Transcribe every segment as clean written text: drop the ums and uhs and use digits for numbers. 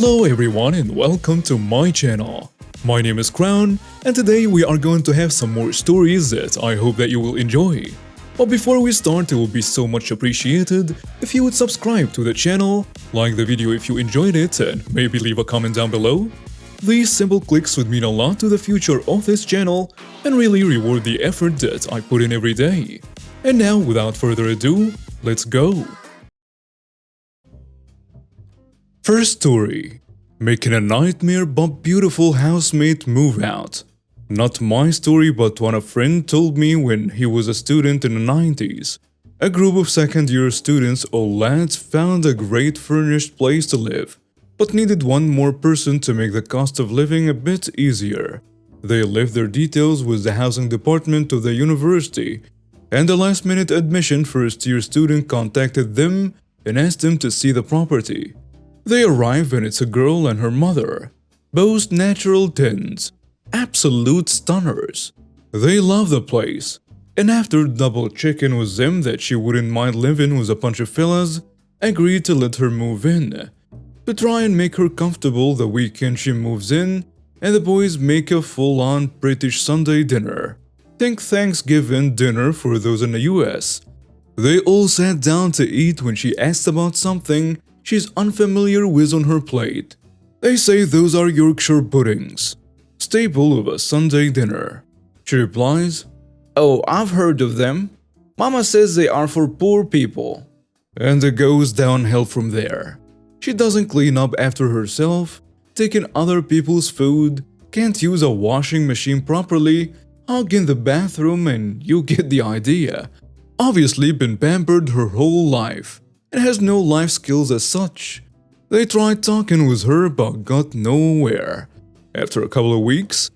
Hello everyone and welcome to my channel. My name is Crown and today we are going to have some more stories that I hope that you will enjoy. But before we start, it will be so much appreciated if you would subscribe to the channel, like the video if you enjoyed it, and maybe leave a comment down below. These simple clicks would mean a lot to the future of this channel and really reward the effort that I put in every day. And now, without further ado, let's go! First story. Making a nightmare but beautiful housemate move out. Not my story, but one a friend told me when he was a student in the 90s. A group of second-year students, all lads, found a great furnished place to live, but needed one more person to make the cost of living a bit easier. They left their details with the housing department of the university, and a last-minute admission first-year student contacted them and asked them to see the property. They arrive and it's a girl and her mother, both natural 10s, absolute stunners. They love the place, and after double-checking with them that she wouldn't mind living with a bunch of fellas, agreed to let her move in. To try and make her comfortable the weekend she moves in, and the boys make a full-on British Sunday dinner. Think Thanksgiving dinner for those in the US. They all sat down to eat when she asked about something she's unfamiliar with on her plate. They say those are Yorkshire puddings, staple of a Sunday dinner. She replies, "Oh, I've heard of them. Mama says they are for poor people." And it goes downhill from there. She doesn't clean up after herself, taking other people's food, can't use a washing machine properly, hog in the bathroom, and you get the idea. Obviously been pampered her whole life and has no life skills as such. They tried talking with her but got nowhere. After a couple of weeks,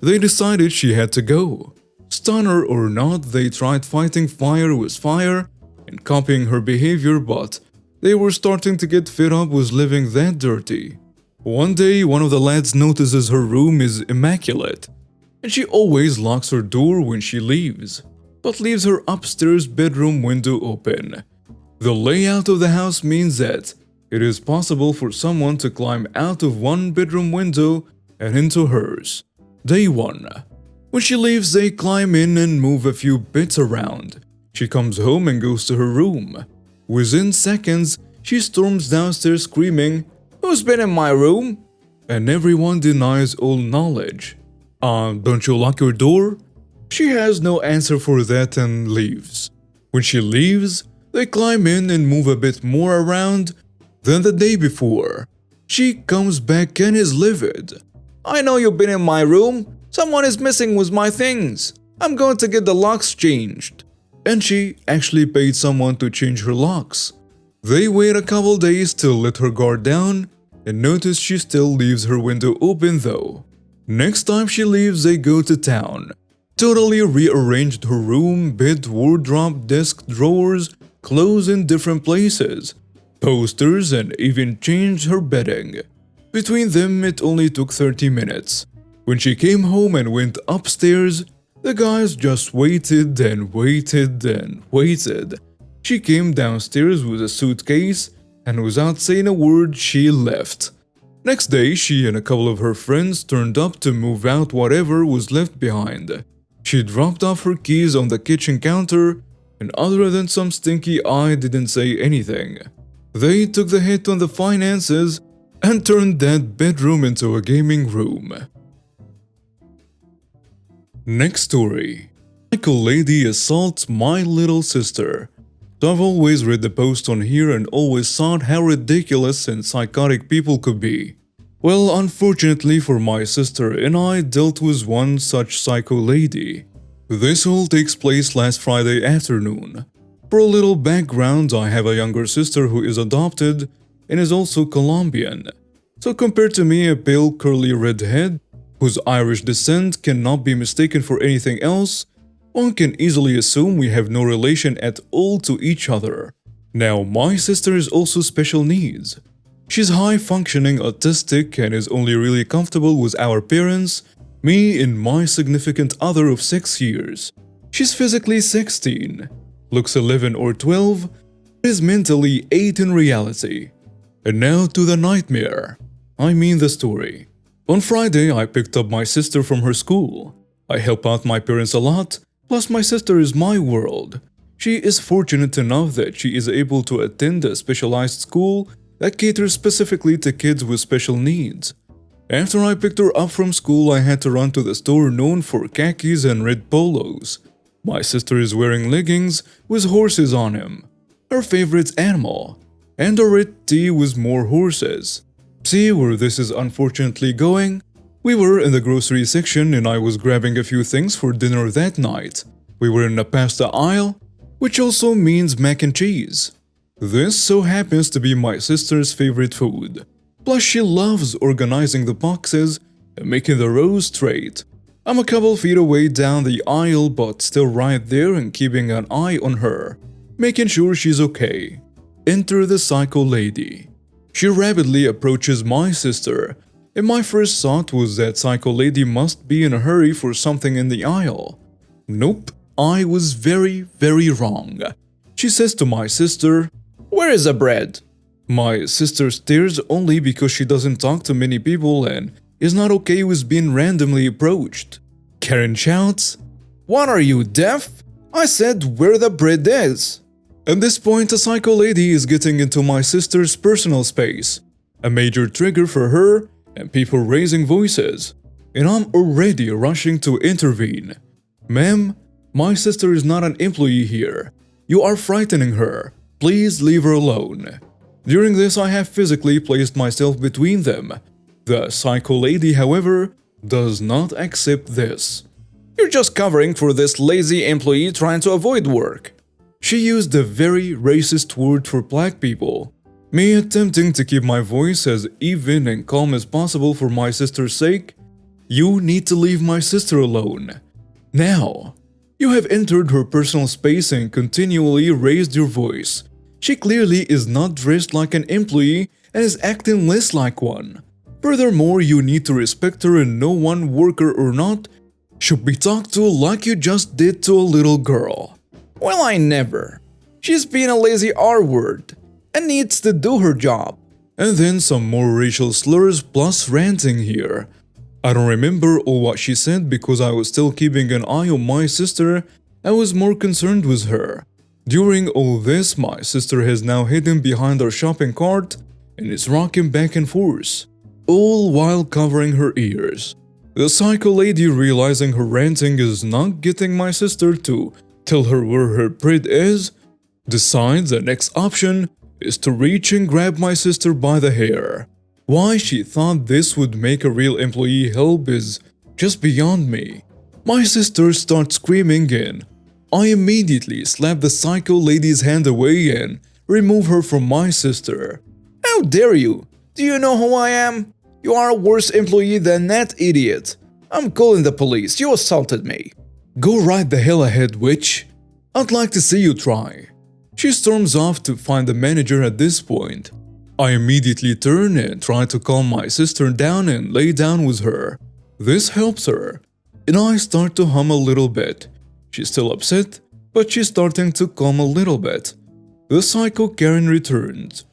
they decided she had to go. Stunner or not, they tried fighting fire with fire and copying her behavior, but they were starting to get fed up with living that dirty. One day, one of the lads notices her room is immaculate, and she always locks her door when she leaves, but leaves her upstairs bedroom window open. The layout of the house means that it is possible for someone to climb out of one bedroom window and into hers. Day 1. When she leaves, they climb in and move a few bits around. She comes home and goes to her room. Within seconds, she storms downstairs screaming, "Who's been in my room?" And everyone denies all knowledge. Don't you lock your door?" She has no answer for that and leaves. When she leaves, they climb in and move a bit more around than the day before. She comes back and is livid. "I know you've been in my room. Someone is messing with my things. I'm going to get the locks changed." And she actually paid someone to change her locks. They wait a couple days to let her guard down and notice she still leaves her window open though. Next time she leaves, they go to town. Totally rearranged her room, bed, wardrobe, desk, drawers, clothes in different places, posters, and even changed her bedding. Between them, it only took 30 minutes. When she came home and went upstairs, the guys just waited and waited and waited. She came downstairs with a suitcase, and without saying a word, she left. Next day, she and a couple of her friends turned up to move out whatever was left behind. She dropped off her keys on the kitchen counter, and other than some stinky eye, didn't say anything. They took the hit on the finances and turned that bedroom into a gaming room. Next story. Lady assaults my little sister. So I've always read the post on here and always thought how ridiculous and psychotic people could be. Well, unfortunately for my sister and I dealt with one such psycho lady. This all takes place last Friday afternoon. For a little background, I have a younger sister who is adopted and is also Colombian. So compared to me, a pale curly redhead, whose Irish descent cannot be mistaken for anything else, one can easily assume we have no relation at all to each other. Now, my sister is also special needs. She's high-functioning autistic and is only really comfortable with our parents, me and my significant other of 6 years. She's physically 16, looks 11 or 12, is mentally 8 in reality. And now to the nightmare. I mean the story. On Friday, I picked up my sister from her school. I help out my parents a lot, plus my sister is my world. She is fortunate enough that she is able to attend a specialized school that caters specifically to kids with special needs. After I picked her up from school, I had to run to the store known for khakis and red polos. My sister is wearing leggings with horses on them, her favorite animal, and a red tee with more horses. See where this is unfortunately going? We were in the grocery section and I was grabbing a few things for dinner that night. We were in the pasta aisle, which also means mac and cheese. This so happens to be my sister's favorite food. Plus she loves organizing the boxes and making the rows straight. I'm a couple feet away down the aisle but still right there and keeping an eye on her, making sure she's okay. Enter the psycho lady. She rapidly approaches my sister, and my first thought was that psycho lady must be in a hurry for something in the aisle. Nope, I was very wrong. She says to my sister, "Where is the bread?" My sister stares only because she doesn't talk to many people and is not okay with being randomly approached. Karen shouts, "What are you, deaf? I said where the bread is." At this point, a psycho lady is getting into my sister's personal space, a major trigger for her and people raising voices, and I'm already rushing to intervene. "Ma'am, my sister is not an employee here. You are frightening her. Please leave her alone." During this, I have physically placed myself between them. The psycho lady, however, does not accept this. "You're just covering for this lazy employee trying to avoid work." She used a very racist word for black people. Me attempting to keep my voice as even and calm as possible for my sister's sake. "You need to leave my sister alone. Now." You have entered her personal space and continually raised your voice. She clearly is not dressed like an employee and is acting less like one. Furthermore, you need to respect her and no one, worker or not, should be talked to like you just did to a little girl. "Well, I never. She's being a lazy R-word and needs to do her job." And then some more racial slurs plus ranting here. I don't remember all what she said because I was still keeping an eye on my sister. I was more concerned with her. During all this, my sister has now hidden behind our shopping cart and is rocking back and forth, all while covering her ears. The psycho lady, realizing her ranting is not getting my sister to tell her where her bread is, decides the next option is to reach and grab my sister by the hair. Why she thought this would make a real employee help is just beyond me. My sister starts screaming and I immediately slap the psycho lady's hand away and remove her from my sister. "How dare you? Do you know who I am? You are a worse employee than that idiot. I'm calling the police. You assaulted me." "Go right the hell ahead, witch. I'd like to see you try." She storms off to find the manager at this point. I immediately turn and try to calm my sister down and lay down with her. This helps her, and I start to hum a little bit. She's still upset, but she's starting to calm a little bit. The psycho Karen returns,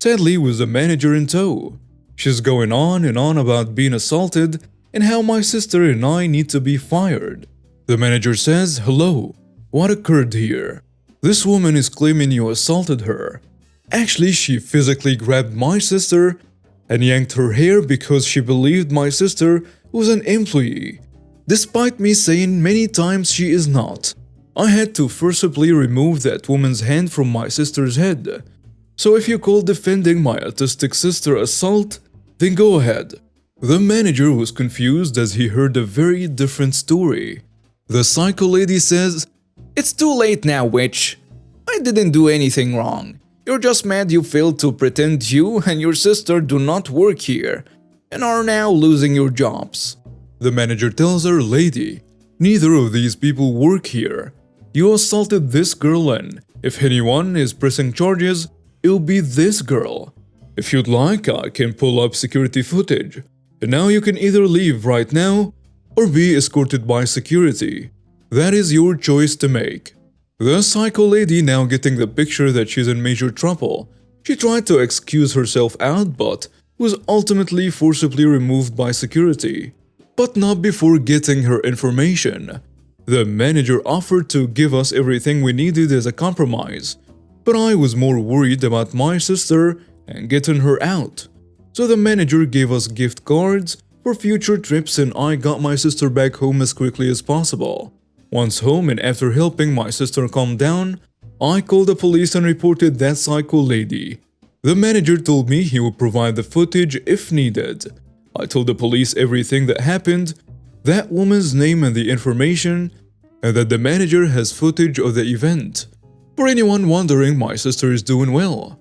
sadly with the manager in tow. She's going on and on about being assaulted and how my sister and I need to be fired. The manager says, "Hello, what occurred here? This woman is claiming you assaulted her. Actually, she physically grabbed my sister and yanked her hair because she believed my sister was an employee, despite me saying many times she is not. I had to forcibly remove that woman's hand from my sister's head. So if you call defending my autistic sister assault, then go ahead." The manager was confused as he heard a very different story. The psycho lady says, "It's too late now, witch. I didn't do anything wrong. You're just mad you failed to pretend you and your sister do not work here and are now losing your jobs." The manager tells her, "Lady, neither of these people work here. You assaulted this girl and if anyone is pressing charges, it'll be this girl. If you'd like, I can pull up security footage. And now you can either leave right now or be escorted by security. That is your choice to make." The psycho lady, now getting the picture that she's in major trouble, she tried to excuse herself out but was ultimately forcibly removed by security, but not before getting her information. The manager offered to give us everything we needed as a compromise, but I was more worried about my sister and getting her out. So the manager gave us gift cards for future trips and I got my sister back home as quickly as possible. Once home and after helping my sister calm down, I called the police and reported that psycho lady. The manager told me he would provide the footage if needed. I told the police everything that happened, that woman's name and the information, and that the manager has footage of the event. For anyone wondering, my sister is doing well,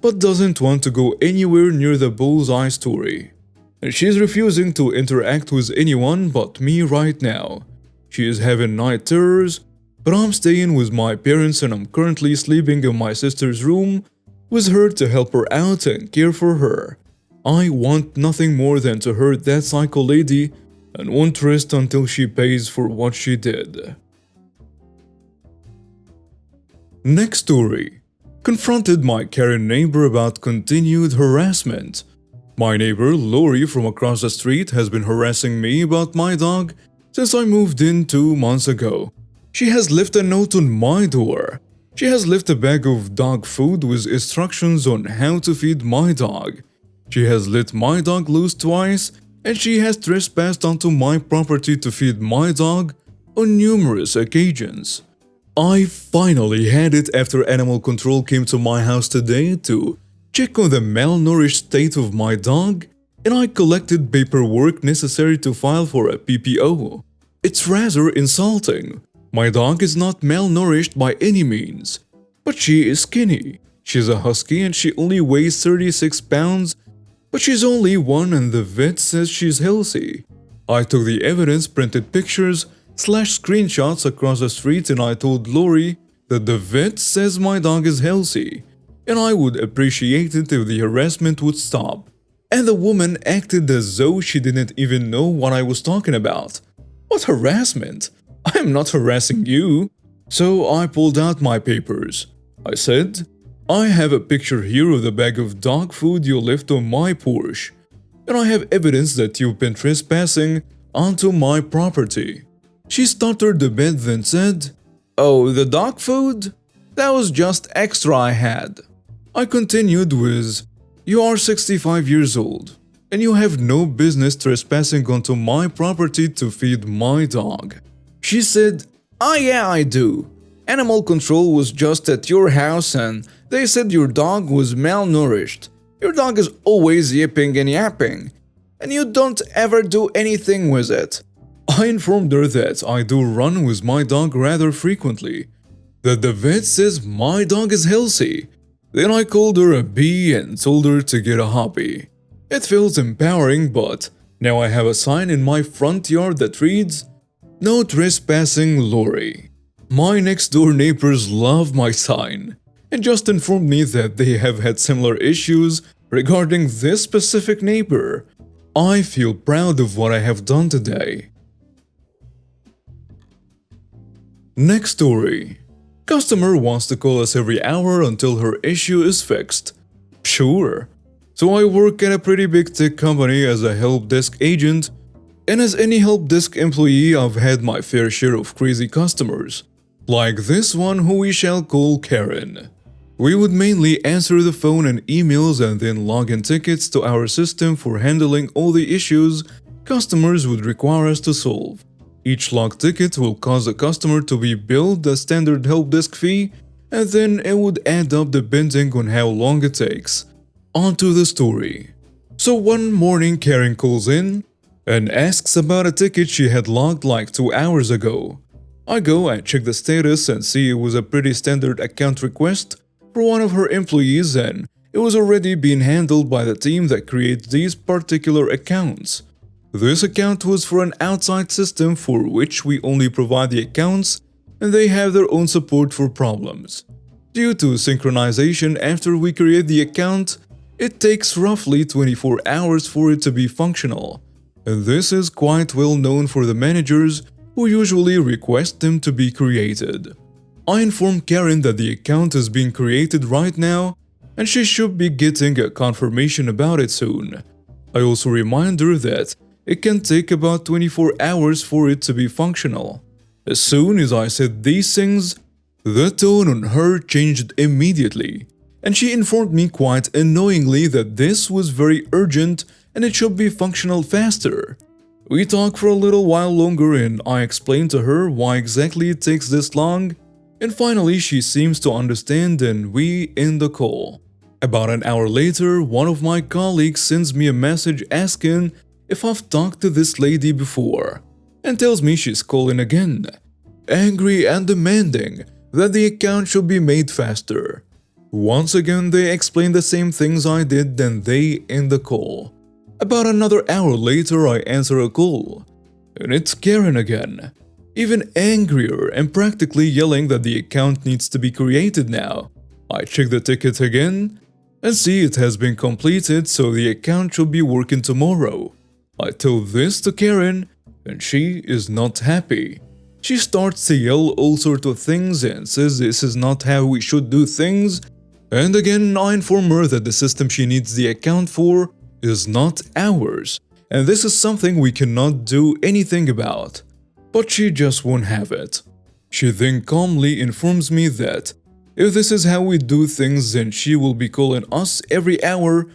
but doesn't want to go anywhere near the bullseye story. And she's refusing to interact with anyone but me right now. She is having night terrors, but I'm staying with my parents and I'm currently sleeping in my sister's room with her to help her out and care for her. I want nothing more than to hurt that psycho lady and won't rest until she pays for what she did. Next story. Confronted my Karen neighbor about continued harassment. My neighbor, Lori from across the street, has been harassing me about my dog since I moved in 2 months ago. She has left a note on my door. She has left a bag of dog food with instructions on how to feed my dog. She has let my dog loose twice, and she has trespassed onto my property to feed my dog on numerous occasions. I finally had it after animal control came to my house today to check on the malnourished state of my dog, and I collected paperwork necessary to file for a PPO. It's rather insulting. My dog is not malnourished by any means, but she is skinny. She's a husky and she only weighs 36 pounds, but she's only 1 and the vet says she's healthy. I took the evidence, printed pictures / screenshots across the street, and I told Lori that the vet says my dog is healthy, and I would appreciate it if the harassment would stop. And the woman acted as though she didn't even know what I was talking about. What harassment? I am not harassing you. So I pulled out my papers. I said, I have a picture here of the bag of dog food you left on my porch, and I have evidence that you've been trespassing onto my property. She stuttered a bit, then said, Oh, the dog food? That was just extra I had. I continued with, You are 65 years old, and you have no business trespassing onto my property to feed my dog. She said, Oh yeah, I do. Animal control was just at your house and they said your dog was malnourished. Your dog is always yipping and yapping, and you don't ever do anything with it. I informed her that I do run with my dog rather frequently, that the vet says my dog is healthy. Then I called her a bee and told her to get a hobby. It feels empowering, but now I have a sign in my front yard that reads, No trespassing, Lori. My next door neighbors love my sign and just informed me that they have had similar issues regarding this specific neighbor. I feel proud of what I have done today. Next story. Customer wants to call us every hour until her issue is fixed. Sure. So I work at a pretty big tech company as a help desk agent, and as any help desk employee, I've had my fair share of crazy customers, like this one who we shall call Karen. We would mainly answer the phone and emails and then log in tickets to our system for handling all the issues customers would require us to solve. Each log ticket will cause the customer to be billed the standard help desk fee, and then it would add up depending on how long it takes. On to the story. So one morning Karen calls in and asks about a ticket she had logged like 2 hours ago. I go and check the status and see it was a pretty standard account request for one of her employees, and it was already being handled by the team that creates these particular accounts. This account was for an outside system for which we only provide the accounts and they have their own support for problems. Due to synchronization after we create the account, it takes roughly 24 hours for it to be functional, and this is quite well known for the managers who usually request them to be created. I informed Karen that the account is being created right now and she should be getting a confirmation about it soon. I also remind her that it can take about 24 hours for it to be functional. As soon as I said these things, the tone on her changed immediately, and she informed me quite annoyingly that this was very urgent and it should be functional faster. We talked for a little while longer and I explained to her why exactly it takes this long, and finally she seems to understand and we end the call. About an hour later, one of my colleagues sends me a message asking if I've talked to this lady before, and tells me she's calling again, angry and demanding that the account should be made faster. Once again, they explain the same things I did, then they end the call. About another hour later, I answer a call, and it's Karen again, even angrier and practically yelling that the account needs to be created now. I check the ticket again and see it has been completed, so the account should be working tomorrow. I tell this to Karen, and she is not happy. She starts to yell all sorts of things and says this is not how we should do things, and again I inform her that the system she needs the account for is not ours, and this is something we cannot do anything about. But she just won't have it. She then calmly informs me that if this is how we do things, then she will be calling us every hour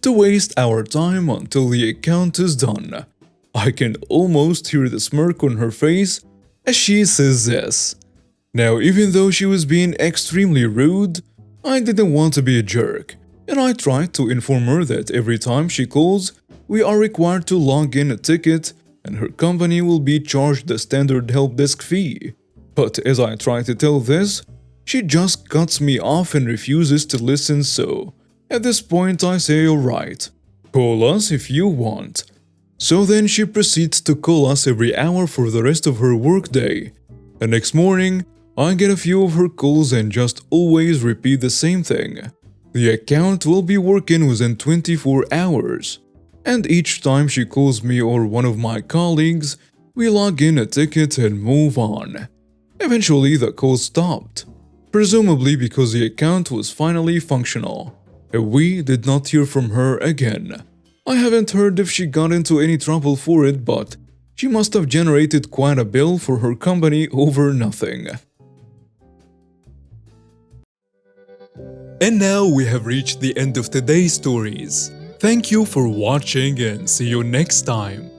to waste our time until the account is done. I can almost hear the smirk on her face as she says this. Now, even though she was being extremely rude, I didn't want to be a jerk, and I tried to inform her that every time she calls, we are required to log in a ticket and her company will be charged the standard help desk fee. But as I try to tell this, she just cuts me off and refuses to listen, so at this point I say alright, call us if you want. So then she proceeds to call us every hour for the rest of her workday. The next morning, I get a few of her calls and just always repeat the same thing. The account will be working within 24 hours. And each time she calls me or one of my colleagues, we log in a ticket and move on. Eventually the call stopped, presumably because the account was finally functional. And we did not hear from her again. I haven't heard if she got into any trouble for it, but she must have generated quite a bill for her company over nothing. And now we have reached the end of today's stories. Thank you for watching and see you next time.